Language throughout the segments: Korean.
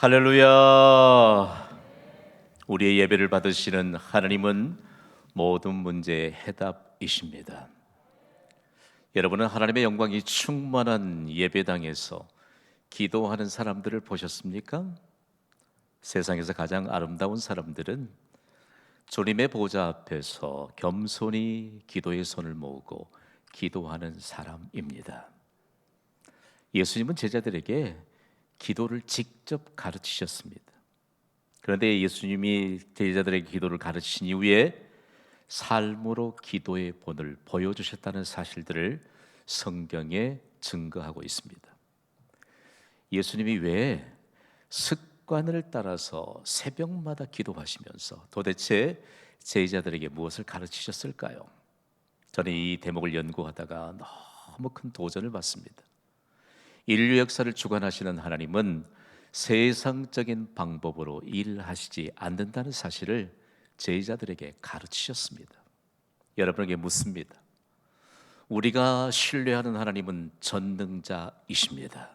할렐루야. 우리의 예배를 받으시는 하나님은 모든 문제의 해답이십니다. 여러분은 하나님의 영광이 충만한 예배당에서 기도하는 사람들을 보셨습니까? 세상에서 가장 아름다운 사람들은 주님의 보좌 앞에서 겸손히 기도의 손을 모으고 기도하는 사람입니다. 예수님은 제자들에게 기도를 직접 가르치셨습니다. 그런데 예수님이 제자들에게 기도를 가르치신 이후에 삶으로 기도의 본을 보여주셨다는 사실들을 성경에 증거하고 있습니다. 예수님이 왜 습관을 따라서 새벽마다 기도하시면서 도대체 제자들에게 무엇을 가르치셨을까요? 저는 이 대목을 연구하다가 너무 큰 도전을 받습니다. 인류 역사를 주관하시는 하나님은 세상적인 방법으로 일하시지 않는다는 사실을 제자들에게 가르치셨습니다. 여러분에게 묻습니다. 우리가 신뢰하는 하나님은 전능자이십니다.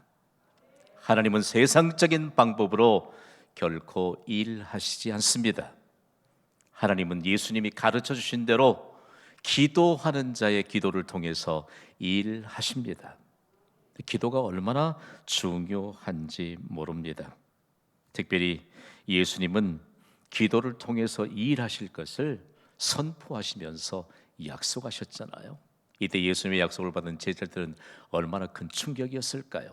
하나님은 세상적인 방법으로 결코 일하시지 않습니다. 하나님은 예수님이 가르쳐 주신 대로 기도하는 자의 기도를 통해서 일하십니다. 기도가 얼마나 중요한지 모릅니다. 특별히 예수님은 기도를 통해서 일하실 것을 선포하시면서 약속하셨잖아요. 이때 예수님의 약속을 받은 제자들은 얼마나 큰 충격이었을까요?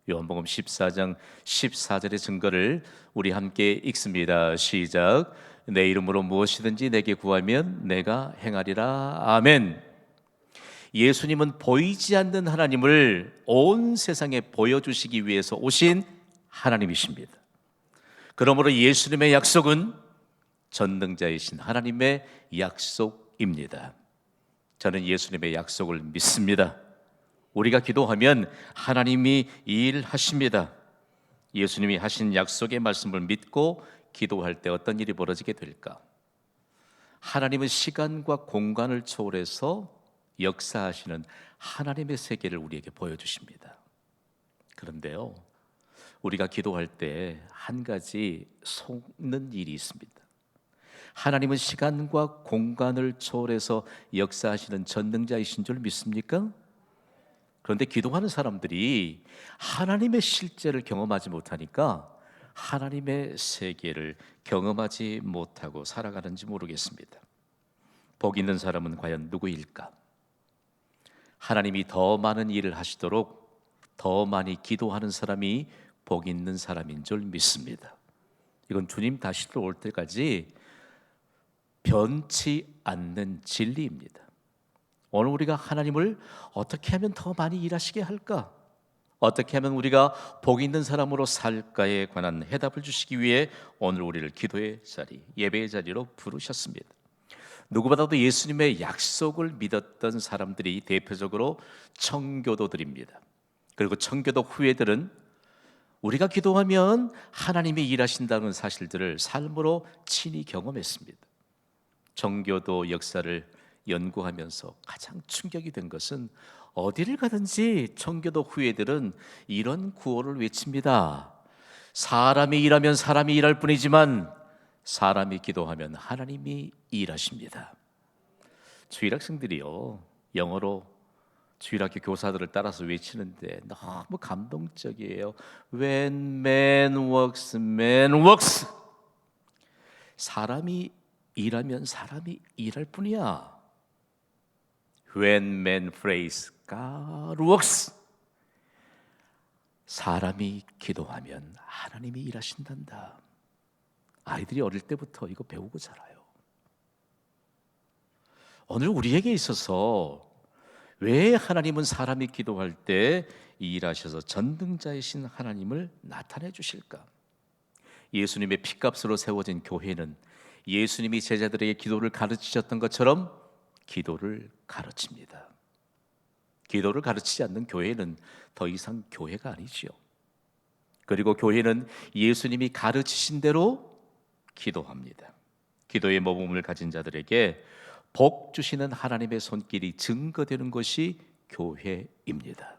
요한복음 14장 14절의 증거를 우리 함께 읽습니다. 시작. 내 이름으로 무엇이든지 내게 구하면 내가 행하리라. 아멘. 예수님은 보이지 않는 하나님을 온 세상에 보여주시기 위해서 오신 하나님이십니다. 그러므로 예수님의 약속은 전능자이신 하나님의 약속입니다. 저는 예수님의 약속을 믿습니다. 우리가 기도하면 하나님이 일하십니다. 예수님이 하신 약속의 말씀을 믿고 기도할 때 어떤 일이 벌어지게 될까? 하나님은 시간과 공간을 초월해서 역사하시는 하나님의 세계를 우리에게 보여주십니다. 그런데요, 우리가 기도할 때 한 가지 속는 일이 있습니다. 하나님은 시간과 공간을 초월해서 역사하시는 전능자이신 줄 믿습니까? 그런데 기도하는 사람들이 하나님의 실제를 경험하지 못하니까 하나님의 세계를 경험하지 못하고 살아가는지 모르겠습니다. 복 있는 사람은 과연 누구일까? 하나님이 더 많은 일을 하시도록 더 많이 기도하는 사람이 복 있는 사람인 줄 믿습니다. 이건 주님 다시 올 때까지 변치 않는 진리입니다. 오늘 우리가 하나님을 어떻게 하면 더 많이 일하시게 할까? 어떻게 하면 우리가 복 있는 사람으로 살까에 관한 해답을 주시기 위해 오늘 우리를 기도의 자리, 예배의 자리로 부르셨습니다. 누구보다도 예수님의 약속을 믿었던 사람들이 대표적으로 청교도들입니다. 그리고 청교도 후예들은 우리가 기도하면 하나님이 일하신다는 사실들을 삶으로 친히 경험했습니다. 청교도 역사를 연구하면서 가장 충격이 된 것은 어디를 가든지 청교도 후예들은 이런 구호를 외칩니다. 사람이 일하면 사람이 일할 뿐이지만 사람이 기도하면 하나님이 일하십니다. 주일학생들이요, 영어로 주일학교 교사들을 따라서 외치는데 너무 감동적이에요. When man works, man works. 사람이 일하면 사람이 일할 뿐이야. When man prays, God works. 사람이 기도하면 하나님이 일하신단다. 아이들이 어릴 때부터 이거 배우고 자라요. 오늘 우리에게 있어서 왜 하나님은 사람이 기도할 때 일하셔서 전능자이신 하나님을 나타내 주실까? 예수님의 피값으로 세워진 교회는 예수님이 제자들에게 기도를 가르치셨던 것처럼 기도를 가르칩니다. 기도를 가르치지 않는 교회는 더 이상 교회가 아니지요. 그리고 교회는 예수님이 가르치신 대로 기도합니다. 기도의 모범을 가진 자들에게 복 주시는 하나님의 손길이 증거되는 것이 교회입니다.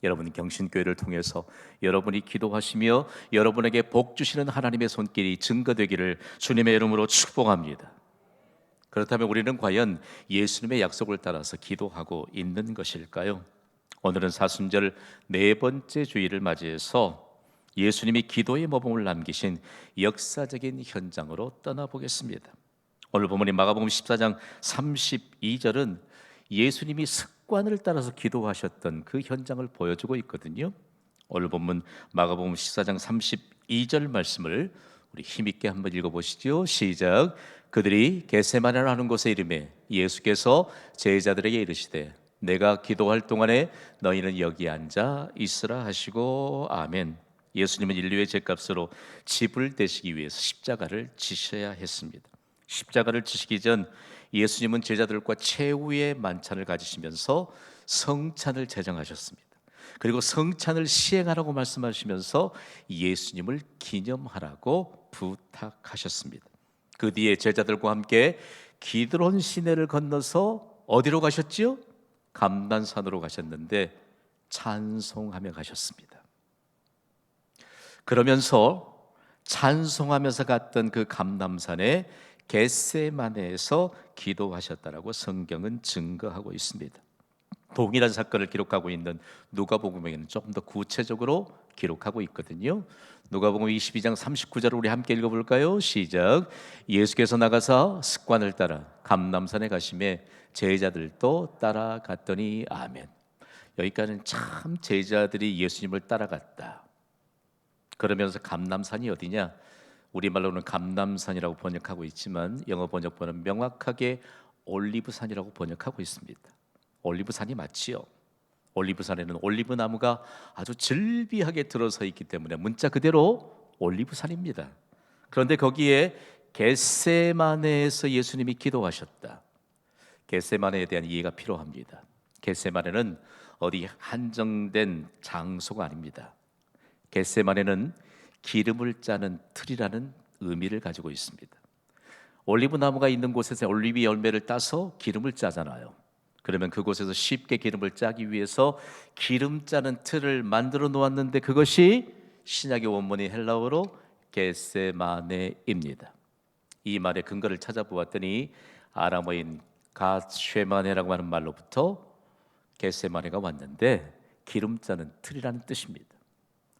여러분 경신교회를 통해서 여러분이 기도하시며 여러분에게 복 주시는 하나님의 손길이 증거되기를 주님의 이름으로 축복합니다. 그렇다면 우리는 과연 예수님의 약속을 따라서 기도하고 있는 것일까요? 오늘은 사순절 네 번째 주일을 맞이해서 예수님이 기도의 모범을 남기신 역사적인 현장으로 떠나보겠습니다. 오늘 본문인 마가복음 14장 32절은 예수님이 습관을 따라서 기도하셨던 그 현장을 보여주고 있거든요. 오늘 본문 마가복음 14장 32절 말씀을 우리 힘있게 한번 읽어보시죠. 시작. 그들이 겟세마네라 하는 곳에 이르매 예수께서 제자들에게 이르시되 내가 기도할 동안에 너희는 여기 앉아 있으라 하시고 아멘. 예수님은 인류의 죄값으로 집을 대시기 위해서 십자가를 지셔야 했습니다. 십자가를 지시기 전 예수님은 제자들과 최후의 만찬을 가지시면서 성찬을 제정하셨습니다. 그리고 성찬을 시행하라고 말씀하시면서 예수님을 기념하라고 부탁하셨습니다. 그 뒤에 제자들과 함께 기드론 시내를 건너서 어디로 가셨지요? 감난산으로 가셨는데 찬송하며 가셨습니다. 그러면서 찬송하면서 갔던 그 감람산에 겟세마네에서 기도하셨다라고 성경은 증거하고 있습니다. 동일한 사건을 기록하고 있는 누가복음에는 조금 더 구체적으로 기록하고 있거든요. 누가복음 22장 39절을 우리 함께 읽어볼까요? 시작. 예수께서 나가사 습관을 따라 감람산에 가시매 제자들도 따라갔더니 아멘. 여기까지는 참 제자들이 예수님을 따라갔다. 그러면서 감람산이 어디냐? 우리말로는 감람산이라고 번역하고 있지만 영어 번역본은 명확하게 올리브산이라고 번역하고 있습니다. 올리브산이 맞지요. 올리브산에는 올리브 나무가 아주 즐비하게 들어서 있기 때문에 문자 그대로 올리브산입니다. 그런데 거기에 겟세마네에서 예수님이 기도하셨다. 겟세마네에 대한 이해가 필요합니다. 겟세마네는 어디 한정된 장소가 아닙니다. 겟세마네는 기름을 짜는 틀이라는 의미를 가지고 있습니다. 올리브 나무가 있는 곳에서 올리브 열매를 따서 기름을 짜잖아요. 그러면 그곳에서 쉽게 기름을 짜기 위해서 기름 짜는 틀을 만들어 놓았는데 그것이 신약의 원문이 헬라어로 겟세마네입니다. 이 말의 근거를 찾아보았더니 아람어인 갓쉐마네라고 하는 말로부터 겟세마네가 왔는데 기름 짜는 틀이라는 뜻입니다.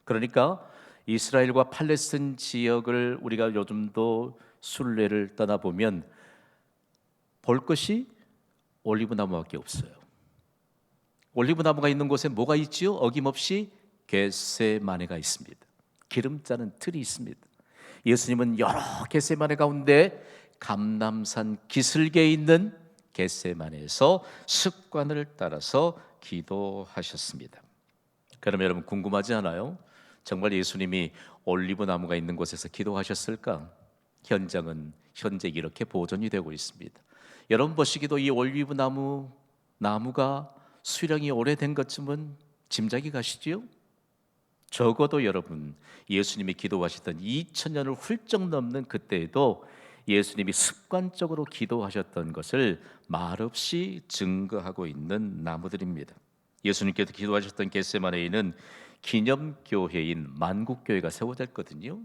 그러니까 이스라엘과 팔레스틴 지역을 우리가 요즘도 순례를 떠나보면 볼 것이 올리브 나무밖에 없어요. 올리브 나무가 있는 곳에 뭐가 있지요? 어김없이 겟세마네가 있습니다. 기름 짜는 틀이 있습니다. 예수님은 여러 겟세마네 가운데 감람산 기슭에 있는 겟세마네에서 습관을 따라서 기도하셨습니다. 그러면 여러분 궁금하지 않아요? 정말 예수님이 올리브 나무가 있는 곳에서 기도하셨을까? 현장은 현재 이렇게 보존이 되고 있습니다. 여러분 보시기도 이 올리브 나무가 수령이 오래된 것쯤은 짐작이 가시지요? 적어도 여러분 예수님이 기도하시던 2000년을 훌쩍 넘는 그때에도 예수님이 습관적으로 기도하셨던 것을 말없이 증거하고 있는 나무들입니다. 예수님께서 기도하셨던 겟세마네에는 기념교회인 만국교회가 세워졌거든요.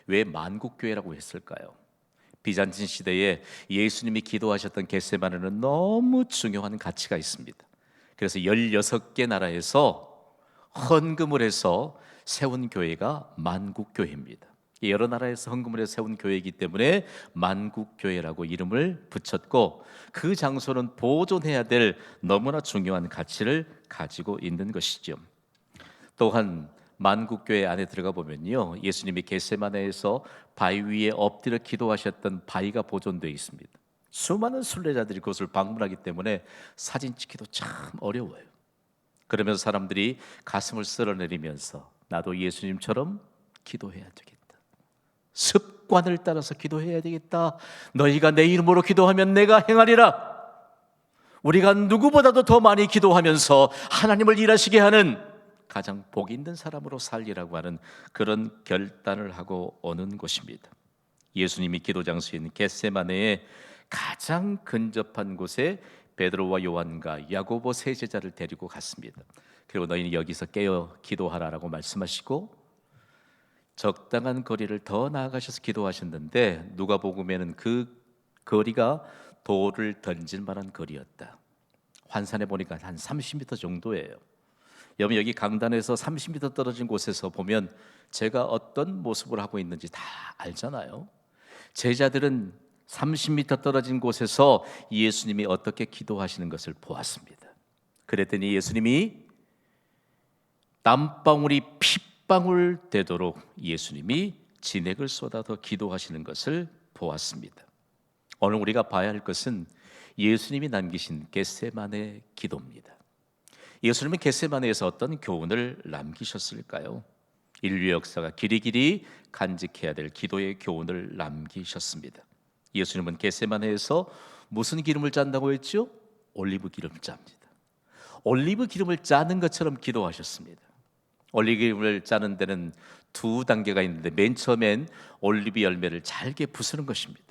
왜 만국교회라고 했을까요? 비잔틴 시대에 예수님이 기도하셨던 겟세마네는 너무 중요한 가치가 있습니다. 그래서 16개 나라에서 헌금을 해서 세운 교회가 만국교회입니다. 여러 나라에서 헌금을 해서 세운 교회이기 때문에 만국교회라고 이름을 붙였고 그 장소는 보존해야 될 너무나 중요한 가치를 가지고 있는 것이죠. 또한 만국교회 안에 들어가 보면요, 예수님이 겟세마네에서 바위 위에 엎드려 기도하셨던 바위가 보존되어 있습니다. 수많은 순례자들이 그것을 방문하기 때문에 사진 찍기도 참 어려워요. 그러면서 사람들이 가슴을 쓸어내리면서 나도 예수님처럼 기도해야 되겠다, 습관을 따라서 기도해야 되겠다, 너희가 내 이름으로 기도하면 내가 행하리라. 우리가 누구보다도 더 많이 기도하면서 하나님을 일하시게 하는 가장 복 있는 사람으로 살리라고 하는 그런 결단을 하고 오는 곳입니다. 예수님이 기도 장소인 겟세마네의 가장 근접한 곳에 베드로와 요한과 야고보 세 제자를 데리고 갔습니다. 그리고 너희는 여기서 깨어 기도하라라고 말씀하시고 적당한 거리를 더 나아가셔서 기도하셨는데 누가복음에는 그 거리가 돌을 던질 만한 거리였다. 환산해 보니까 한 30m 정도예요. 여러분 여기 강단에서 30m 떨어진 곳에서 보면 제가 어떤 모습을 하고 있는지 다 알잖아요. 제자들은 30m 떨어진 곳에서 예수님이 어떻게 기도하시는 것을 보았습니다. 그랬더니 예수님이 땀방울이 핏방울 되도록 예수님이 진액을 쏟아서 기도하시는 것을 보았습니다. 오늘 우리가 봐야 할 것은 예수님이 남기신 겟세마네 기도입니다. 예수님은 겟세마네에서 어떤 교훈을 남기셨을까요? 인류의 역사가 길이길이 간직해야 될 기도의 교훈을 남기셨습니다. 예수님은 겟세마네에서 무슨 기름을 짠다고 했죠? 올리브 기름을 짭니다. 올리브 기름을 짜는 것처럼 기도하셨습니다. 올리브 기름을 짜는 데는 두 단계가 있는데 맨 처음엔 올리브 열매를 잘게 부수는 것입니다.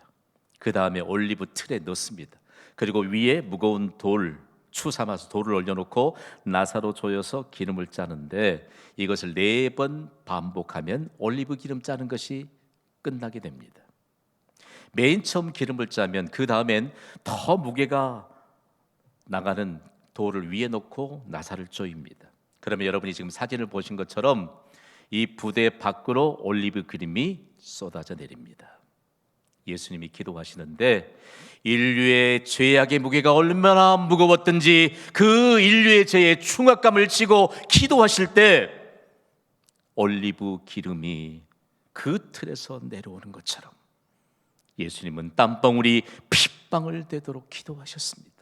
그 다음에 올리브 틀에 넣습니다. 그리고 위에 무거운 돌, 추 삼아서 돌을 올려놓고 나사로 조여서 기름을 짜는데 이것을 4번 반복하면 올리브 기름 짜는 것이 끝나게 됩니다. 맨 처음 기름을 짜면 그 다음엔 더 무게가 나가는 돌을 위에 놓고 나사를 조입니다. 그러면 여러분이 지금 사진을 보신 것처럼 이 부대 밖으로 올리브 기름이 쏟아져 내립니다. 예수님이 기도하시는데 인류의 죄악의 무게가 얼마나 무거웠든지 그 인류의 죄의 충악감을 지고 기도하실 때 올리브 기름이 그 틀에서 내려오는 것처럼 예수님은 땀방울이 핏방울 되도록 기도하셨습니다.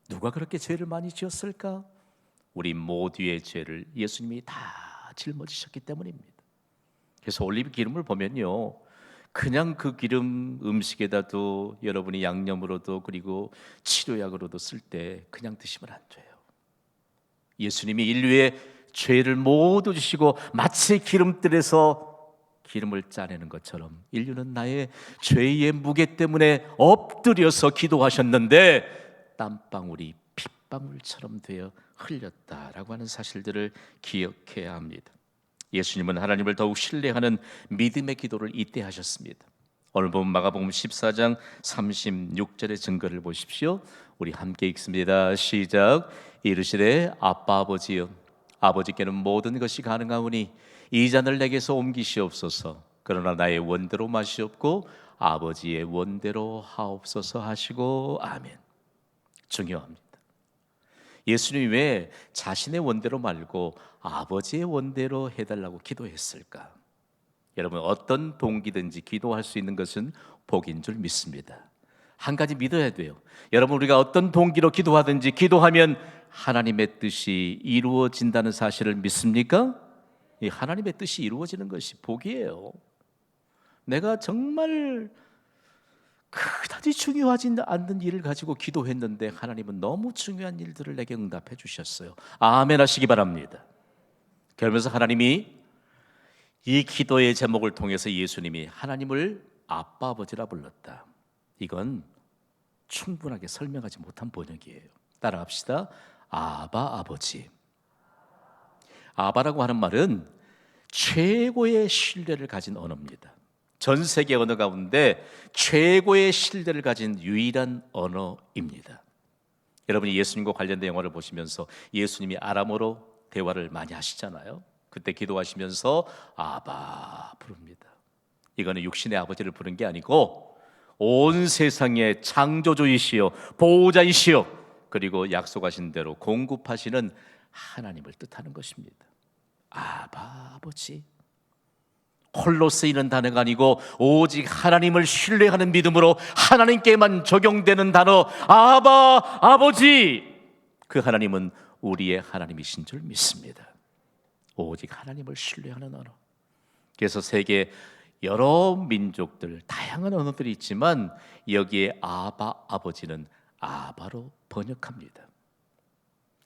누가 그렇게 죄를 많이 지었을까? 우리 모두의 죄를 예수님이 다 짊어지셨기 때문입니다. 그래서 올리브 기름을 보면요, 그냥 그 기름 음식에다도 여러분이 양념으로도 그리고 치료약으로도 쓸 때 그냥 드시면 안 돼요. 예수님이 인류의 죄를 모두 주시고 마치 기름뜰에서 기름을 짜내는 것처럼 인류는 나의 죄의 무게 때문에 엎드려서 기도하셨는데 땀방울이 핏방울처럼 되어 흘렸다라고 하는 사실들을 기억해야 합니다. 예수님은 하나님을 더욱 신뢰하는 믿음의 기도를 이때 하셨습니다. 오늘 본 마가복음 14장 36절의 증거를 보십시오. 우리 함께 읽습니다. 시작. 이르시되 아빠 아버지여, 아버지께는 모든 것이 가능하오니 이 잔을 내게서 옮기시옵소서. 그러나 나의 원대로 마시옵고 아버지의 원대로 하옵소서 하시고 아멘. 중요합니다. 예수님이 왜 자신의 원대로 말고 아버지의 원대로 해달라고 기도했을까? 여러분 어떤 동기든지 기도할 수 있는 것은 복인 줄 믿습니다. 한 가지 믿어야 돼요. 여러분 우리가 어떤 동기로 기도하든지 기도하면 하나님의 뜻이 이루어진다는 사실을 믿습니까? 이 하나님의 뜻이 이루어지는 것이 복이에요. 내가 정말 그다지 중요하지 않는 일을 가지고 기도했는데 하나님은 너무 중요한 일들을 내게 응답해 주셨어요. 아멘 하시기 바랍니다. 그러면서 하나님이 이 기도의 제목을 통해서 예수님이 하나님을 아빠 아버지라 불렀다. 이건 충분하게 설명하지 못한 번역이에요. 따라합시다. 아바 아버지. 아바라고 하는 말은 최고의 신뢰를 가진 언어입니다. 전 세계 언어 가운데 최고의 신뢰를 가진 유일한 언어입니다. 여러분이 예수님과 관련된 영화를 보시면서 예수님이 아람어로 대화를 많이 하시잖아요. 그때 기도하시면서 아바 부릅니다. 이거는 육신의 아버지를 부른 게 아니고 온 세상의 창조주이시여 보호자이시여 그리고 약속하신 대로 공급하시는 하나님을 뜻하는 것입니다. 아바 아버지. 홀로 쓰이는 단어가 아니고 오직 하나님을 신뢰하는 믿음으로 하나님께만 적용되는 단어 아바 아버지. 그 하나님은 우리의 하나님이신 줄 믿습니다. 오직 하나님을 신뢰하는 언어. 그래서 세계 여러 민족들 다양한 언어들이 있지만 여기에 아바 아버지는 아바로 번역합니다.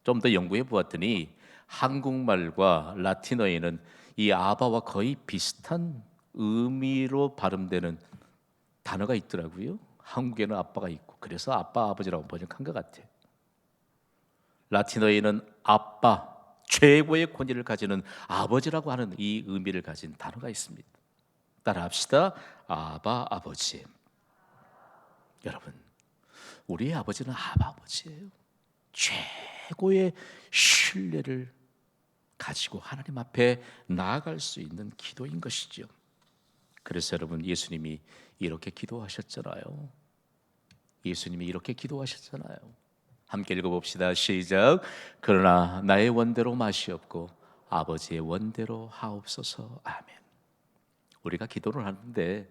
좀 더 연구해 보았더니 한국말과 라틴어에는 이 아바와 거의 비슷한 의미로 발음되는 단어가 있더라고요. 한국에는 아빠가 있고 그래서 아빠 아버지라고 번역한 것 같아요. 라틴어에는 아빠, 최고의 권위를 가지는 아버지라고 하는 이 의미를 가진 단어가 있습니다. 따라합시다. 아바 아버지. 여러분, 우리의 아버지는 아바 아버지예요. 최고의 신뢰를 가지고 하나님 앞에 나아갈 수 있는 기도인 것이죠. 그래서 여러분, 예수님이 이렇게 기도하셨잖아요. 예수님이 이렇게 기도하셨잖아요. 함께 읽어봅시다. 시작. 그러나 나의 원대로 마시옵고 아버지의 원대로 하옵소서. 아멘. 우리가 기도를 하는데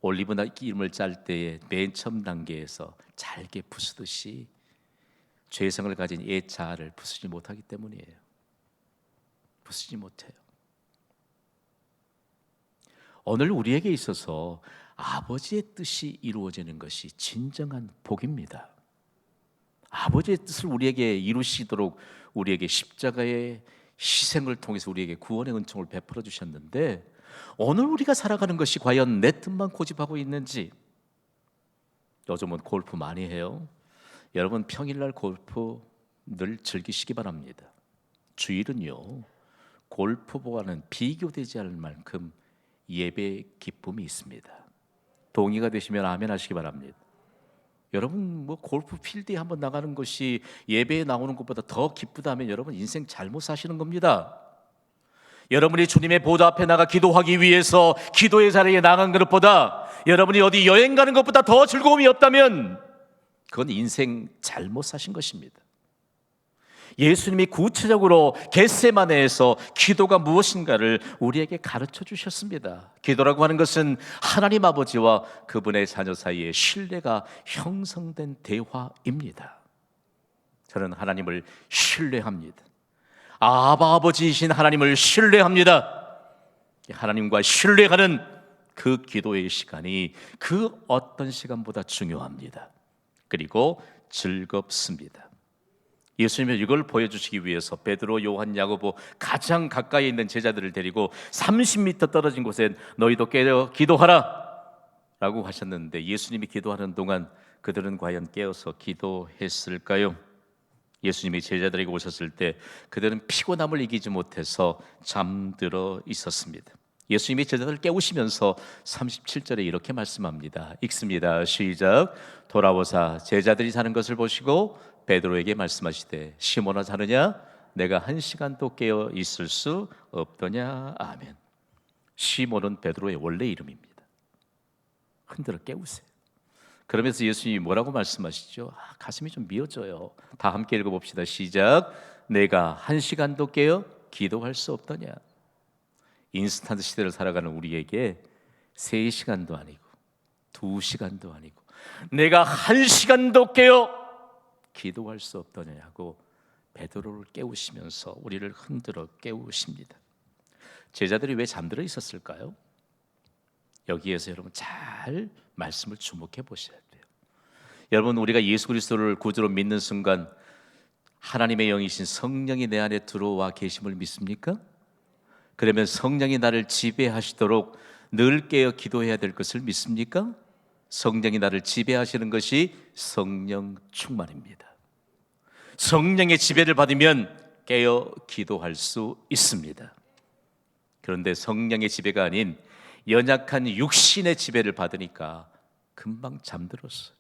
올리브나 기름을 짤 때에 맨 처음 단계에서 잘게 부수듯이 죄성을 가진 옛 자아를 부수지 못하기 때문이에요. 부수지 못해요. 오늘 우리에게 있어서 아버지의 뜻이 이루어지는 것이 진정한 복입니다. 아버지의 뜻을 우리에게 이루시도록 우리에게 십자가의 희생을 통해서 우리에게 구원의 은총을 베풀어 주셨는데, 오늘 우리가 살아가는 것이 과연 내 뜻만 고집하고 있는지. 요즘은 골프 많이 해요. 여러분, 평일날 골프 늘 즐기시기 바랍니다. 주일은요, 골프보다는 비교되지 않을 만큼 예배의 기쁨이 있습니다. 동의가 되시면 아멘 하시기 바랍니다. 여러분, 골프 필드에 한번 나가는 것이 예배에 나오는 것보다 더 기쁘다면 여러분 인생 잘못 사시는 겁니다. 여러분이 주님의 보좌 앞에 나가 기도하기 위해서 기도의 자리에 나간 것보다 여러분이 어디 여행 가는 것보다 더 즐거움이 없다면 그건 인생 잘못 사신 것입니다. 예수님이 구체적으로 겟세마네에서 기도가 무엇인가를 우리에게 가르쳐 주셨습니다. 기도라고 하는 것은 하나님 아버지와 그분의 자녀 사이에 신뢰가 형성된 대화입니다. 저는 하나님을 신뢰합니다. 아바 아버지이신 하나님을 신뢰합니다. 하나님과 신뢰하는 그 기도의 시간이 그 어떤 시간보다 중요합니다. 그리고 즐겁습니다. 예수님은 이걸 보여주시기 위해서 베드로, 요한, 야고보 가장 가까이 있는 제자들을 데리고 30m 떨어진 곳에 너희도 깨어 기도하라 라고 하셨는데, 예수님이 기도하는 동안 그들은 과연 깨어서 기도했을까요? 예수님이 제자들에게 오셨을 때 그들은 피곤함을 이기지 못해서 잠들어 있었습니다. 예수님이 제자들을 깨우시면서 37절에 이렇게 말씀합니다. 읽습니다. 시작. 돌아오사 제자들이 자는 것을 보시고 베드로에게 말씀하시되 시몬아, 자느냐? 내가 1시간도 깨어 있을 수 없더냐? 아멘. 시몬은 베드로의 원래 이름입니다. 흔들어 깨우세요. 그러면서 예수님이 뭐라고 말씀하시죠? 가슴이 좀 미어져요. 다 함께 읽어봅시다. 시작. 내가 1시간도 깨어 기도할 수 없더냐? 인스턴트 시대를 살아가는 우리에게 3시간도 아니고 2시간도 아니고 내가 1시간도 깨어 기도할 수 없더냐고 베드로를 깨우시면서 우리를 흔들어 깨우십니다. 제자들이 왜 잠들어 있었을까요? 여기에서 여러분 잘 말씀을 주목해 보셔야 돼요. 여러분, 우리가 예수 그리스도를 구주로 믿는 순간 하나님의 영이신 성령이 내 안에 들어와 계심을 믿습니까? 그러면 성령이 나를 지배하시도록 늘 깨어 기도해야 될 것을 믿습니까? 성령이 나를 지배하시는 것이 성령 충만입니다. 성령의 지배를 받으면 깨어 기도할 수 있습니다. 그런데 성령의 지배가 아닌 연약한 육신의 지배를 받으니까 금방 잠들었어요.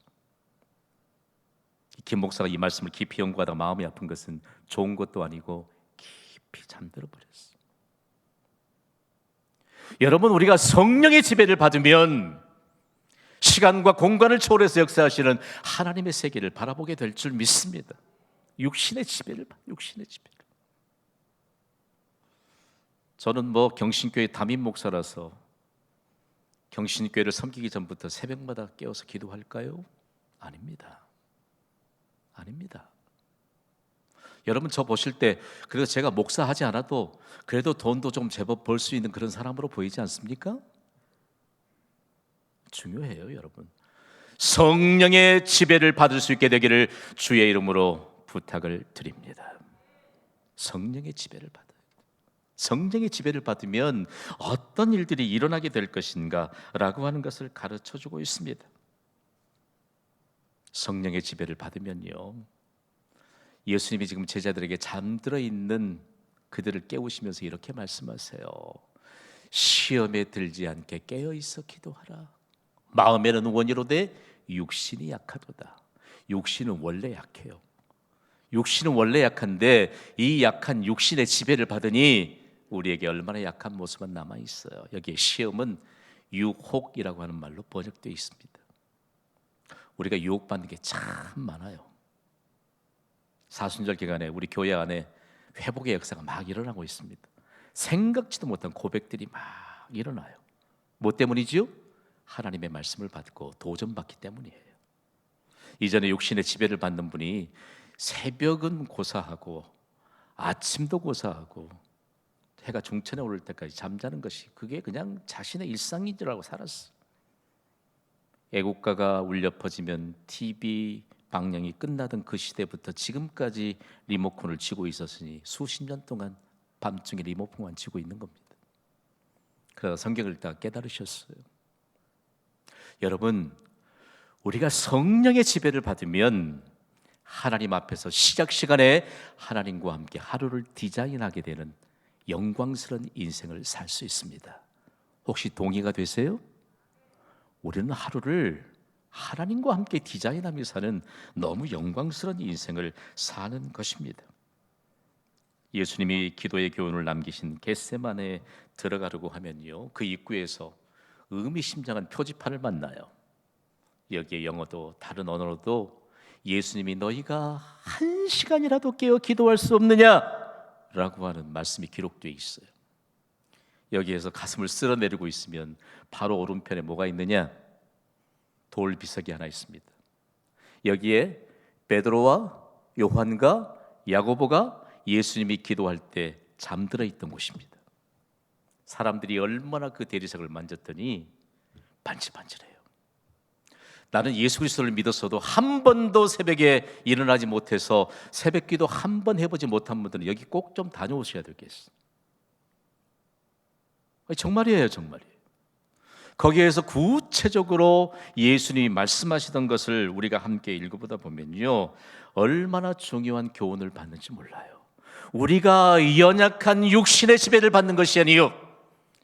김 목사가 이 말씀을 깊이 연구하다가 마음이 아픈 것은 좋은 것도 아니고 깊이 잠들어 버렸어요. 여러분, 우리가 성령의 지배를 받으면 시간과 공간을 초월해서 역사하시는 하나님의 세계를 바라보게 될 줄 믿습니다. 육신의 지배를. 저는 경신교회 담임 목사라서 경신교회를 섬기기 전부터 새벽마다 깨어서 기도할까요? 아닙니다. 여러분, 저 보실 때 그래서 제가 목사하지 않아도 그래도 돈도 좀 제법 벌 수 있는 그런 사람으로 보이지 않습니까? 중요해요, 여러분. 성령의 지배를 받을 수 있게 되기를 주의 이름으로 부탁을 드립니다. 성령의 지배를 받아요. 성령의 지배를 받으면 어떤 일들이 일어나게 될 것인가 라고 하는 것을 가르쳐주고 있습니다. 성령의 지배를 받으면요, 예수님이 지금 제자들에게 잠들어 있는 그들을 깨우시면서 이렇게 말씀하세요. 시험에 들지 않게 깨어 있어 기도하라. 마음에는 원이로되 육신이 약하도다. 육신은 원래 약해요. 육신은 원래 약한데 이 약한 육신의 지배를 받으니 우리에게 얼마나 약한 모습은 남아 있어요. 여기에 시험은 유혹이라고 하는 말로 번역되어 있습니다. 우리가 유혹받는 게 참 많아요. 사순절 기간에 우리 교회 안에 회복의 역사가 막 일어나고 있습니다. 생각지도 못한 고백들이 막 일어나요. 뭐 때문이지요? 하나님의 말씀을 받고 도전받기 때문이에요. 이전에 육신의 지배를 받는 분이 새벽은 고사하고 아침도 고사하고 해가 중천에 오를 때까지 잠자는 것이 그게 그냥 자신의 일상인 줄 알고 살았어. 애국가가 울려 퍼지면 TV 방영이 끝나던 그 시대부터 지금까지 리모컨을 쥐고 있었으니 수십 년 동안 밤중에 리모컨만 쥐고 있는 겁니다. 그러다 성경을 읽다가 깨달으셨어요. 여러분, 우리가 성령의 지배를 받으면 하나님 앞에서 시작 시간에 하나님과 함께 하루를 디자인하게 되는 영광스러운 인생을 살 수 있습니다. 혹시 동의가 되세요? 우리는 하루를 하나님과 함께 디자인하며 사는 너무 영광스러운 인생을 사는 것입니다. 예수님이 기도의 교훈을 남기신 겟세마네에 들어가려고 하면요, 그 입구에서 의미심장한 표지판을 만나요. 여기에 영어도 다른 언어로도 예수님이 너희가 1시간이라도 깨어 기도할 수 없느냐? 라고 하는 말씀이 기록되어 있어요. 여기에서 가슴을 쓸어내리고 있으면 바로 오른편에 뭐가 있느냐? 돌 비석이 하나 있습니다. 여기에 베드로와 요한과 야고보가 예수님이 기도할 때 잠들어 있던 곳입니다. 사람들이 얼마나 그 대리석을 만졌더니 반질반질해요. 나는 예수 그리스도를 믿었어도 한 번도 새벽에 일어나지 못해서 새벽 기도 한 번 해보지 못한 분들은 여기 꼭 좀 다녀오셔야 되겠어요. 정말이에요, 정말이에요. 거기에서 구체적으로 예수님이 말씀하시던 것을 우리가 함께 읽어보다 보면요, 얼마나 중요한 교훈을 받는지 몰라요. 우리가 연약한 육신의 지배를 받는 것이 아니요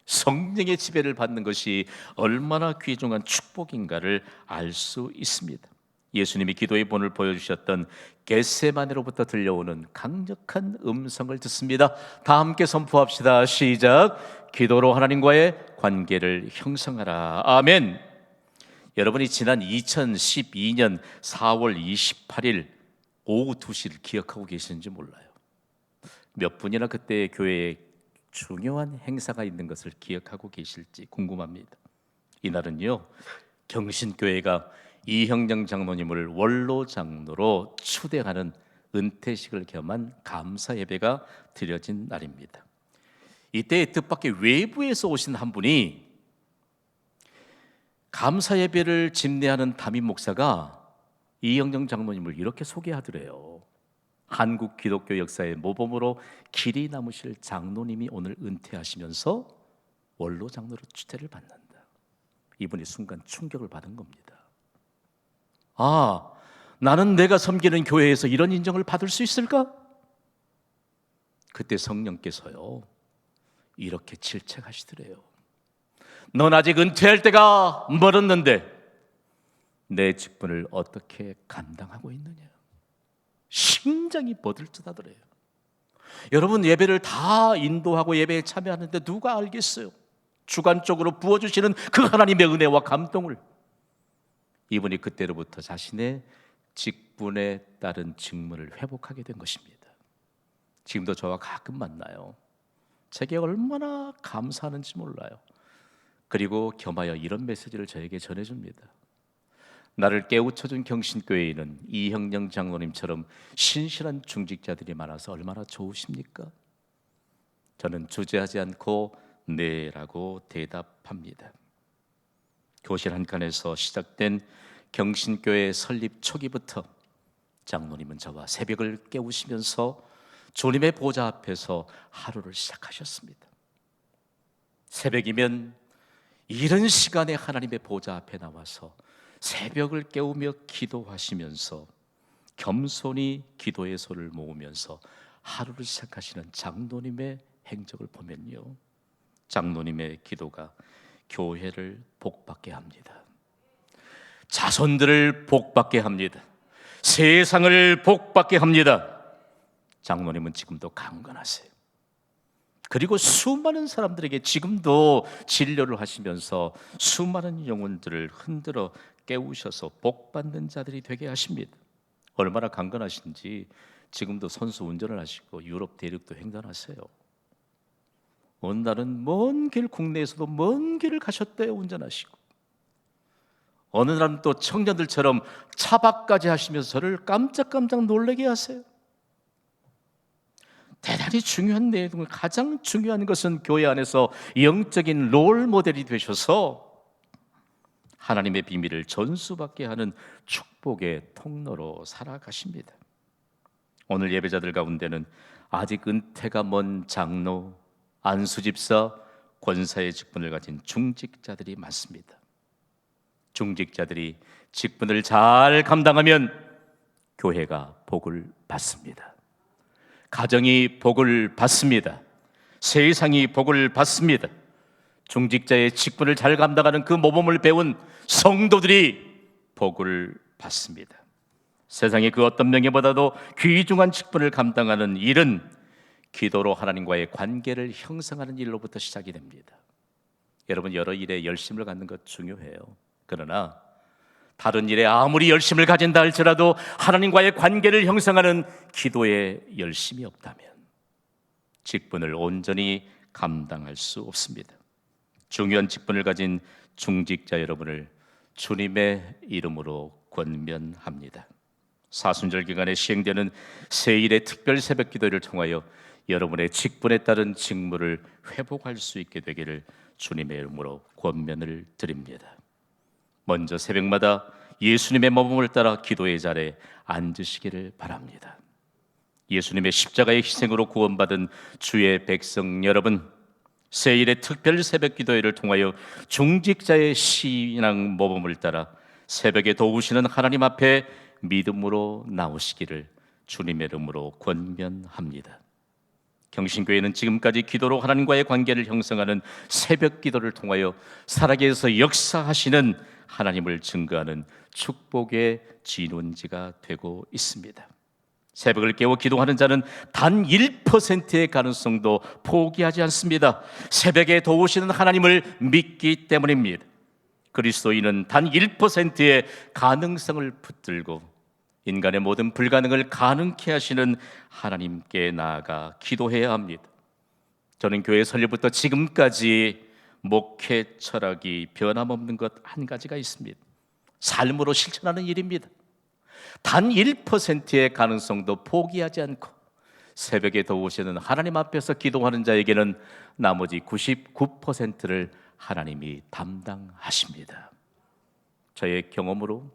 성령의 지배를 받는 것이 얼마나 귀중한 축복인가를 알 수 있습니다. 예수님이 기도의 본을 보여주셨던 겟세마네로부터 들려오는 강력한 음성을 듣습니다. 다 함께 선포합시다. 시작. 기도로 하나님과의 관계를 형성하라. 아멘. 여러분이 지난 2012년 4월 28일 오후 2시를 기억하고 계시는지 몰라요. 몇 분이나 그때 교회에 중요한 행사가 있는 것을 기억하고 계실지 궁금합니다. 이날은요, 경신교회가 이형정 장로님을 원로 장로로 추대하는 은퇴식을 겸한 감사 예배가 드려진 날입니다. 이때 뜻밖의 외부에서 오신 한 분이 감사 예배를 집례하는 담임 목사가 이형정 장로님을 이렇게 소개하더래요. 한국 기독교 역사의 모범으로 길이 남으실 장로님이 오늘 은퇴하시면서 원로 장로로 추대를 받는다. 이분이 순간 충격을 받은 겁니다. 아, 나는 내가 섬기는 교회에서 이런 인정을 받을 수 있을까? 그때 성령께서요, 이렇게 질책하시더래요. 넌 아직 은퇴할 때가 멀었는데 내 직분을 어떻게 감당하고 있느냐? 심장이 버들뜨하더래요. 여러분, 예배를 다 인도하고 예배에 참여하는데 누가 알겠어요? 주관적으로 부어주시는 그 하나님의 은혜와 감동을. 이분이 그때로부터 자신의 직분에 따른 직무를 회복하게 된 것입니다. 지금도 저와 가끔 만나요. 제게 얼마나 감사하는지 몰라요. 그리고 겸하여 이런 메시지를 저에게 전해줍니다. 나를 깨우쳐준 경신교회에는 이형정 장로님처럼 신실한 중직자들이 많아서 얼마나 좋으십니까? 저는 주저하지 않고 네라고 대답합니다. 교실 한 칸에서 시작된 경신교회 설립 초기부터 장로님은 저와 새벽을 깨우시면서 주님의 보좌 앞에서 하루를 시작하셨습니다. 새벽이면 이런 시간에 하나님의 보좌 앞에 나와서 새벽을 깨우며 기도하시면서 겸손히 기도의 손을 모으면서 하루를 시작하시는 장로님의 행적을 보면요, 장로님의 기도가 교회를 복받게 합니다. 자손들을 복받게 합니다. 세상을 복받게 합니다. 장로님은 지금도 강건하세요. 그리고 수많은 사람들에게 지금도 진료를 하시면서 수많은 영혼들을 흔들어 깨우셔서 복받는 자들이 되게 하십니다. 얼마나 강건하신지 지금도 선수 운전을 하시고 유럽 대륙도 횡단하세요. 어느 날은 먼 길, 국내에서도 먼 길을 가셨대요, 운전하시고. 어느 날은 또 청년들처럼 차박까지 하시면서 저를 깜짝깜짝 놀라게 하세요. 대단히 중요한 내용을, 가장 중요한 것은 교회 안에서 영적인 롤 모델이 되셔서 하나님의 비밀을 전수받게 하는 축복의 통로로 살아가십니다. 오늘 예배자들 가운데는 아직 은퇴가 먼 장로, 안수집사, 권사의 직분을 가진 중직자들이 많습니다. 중직자들이 직분을 잘 감당하면 교회가 복을 받습니다. 가정이 복을 받습니다. 세상이 복을 받습니다. 중직자의 직분을 잘 감당하는 그 모범을 배운 성도들이 복을 받습니다. 세상의 그 어떤 명예보다도 귀중한 직분을 감당하는 일은 기도로 하나님과의 관계를 형성하는 일로부터 시작이 됩니다. 여러분, 여러 일에 열심을 갖는 것 중요해요. 그러나 다른 일에 아무리 열심을 가진다 할지라도 하나님과의 관계를 형성하는 기도에 열심이 없다면 직분을 온전히 감당할 수 없습니다. 중요한 직분을 가진 중직자 여러분을 주님의 이름으로 권면합니다. 사순절 기간에 시행되는 세일의 특별 새벽 기도를 통하여 여러분의 직분에 따른 직무를 회복할 수 있게 되기를 주님의 이름으로 권면을 드립니다. 먼저 새벽마다 예수님의 모범을 따라 기도의 자리에 앉으시기를 바랍니다. 예수님의 십자가의 희생으로 구원받은 주의 백성 여러분, 세일의 특별 새벽 기도회를 통하여 중직자의 신앙 모범을 따라 새벽에 도우시는 하나님 앞에 믿음으로 나오시기를 주님의 이름으로 권면합니다. 경신교회는 지금까지 기도로 하나님과의 관계를 형성하는 새벽 기도를 통하여 살아계셔서 역사하시는 하나님을 증거하는 축복의 진원지가 되고 있습니다. 새벽을 깨워 기도하는 자는 단 1%의 가능성도 포기하지 않습니다. 새벽에 도우시는 하나님을 믿기 때문입니다. 그리스도인은 단 1%의 가능성을 붙들고 인간의 모든 불가능을 가능케 하시는 하나님께 나아가 기도해야 합니다. 저는 교회 설립부터 지금까지 목회 철학이 변함없는 것 한 가지가 있습니다. 삶으로 실천하는 일입니다. 단 1%의 가능성도 포기하지 않고 새벽에 도우시는 하나님 앞에서 기도하는 자에게는 나머지 99%를 하나님이 담당하십니다. 저의 경험으로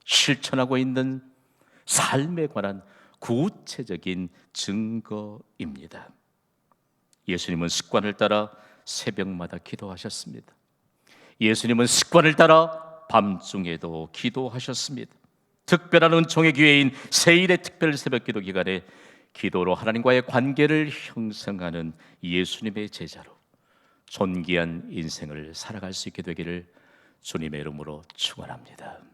실천하고 있는 삶에 관한 구체적인 증거입니다. 예수님은 습관을 따라 새벽마다 기도하셨습니다. 예수님은 습관을 따라 밤중에도 기도하셨습니다. 특별한 은총의 기회인 세일의 특별 새벽 기도 기간에 기도로 하나님과의 관계를 형성하는 예수님의 제자로 존귀한 인생을 살아갈 수 있게 되기를 주님의 이름으로 축원합니다.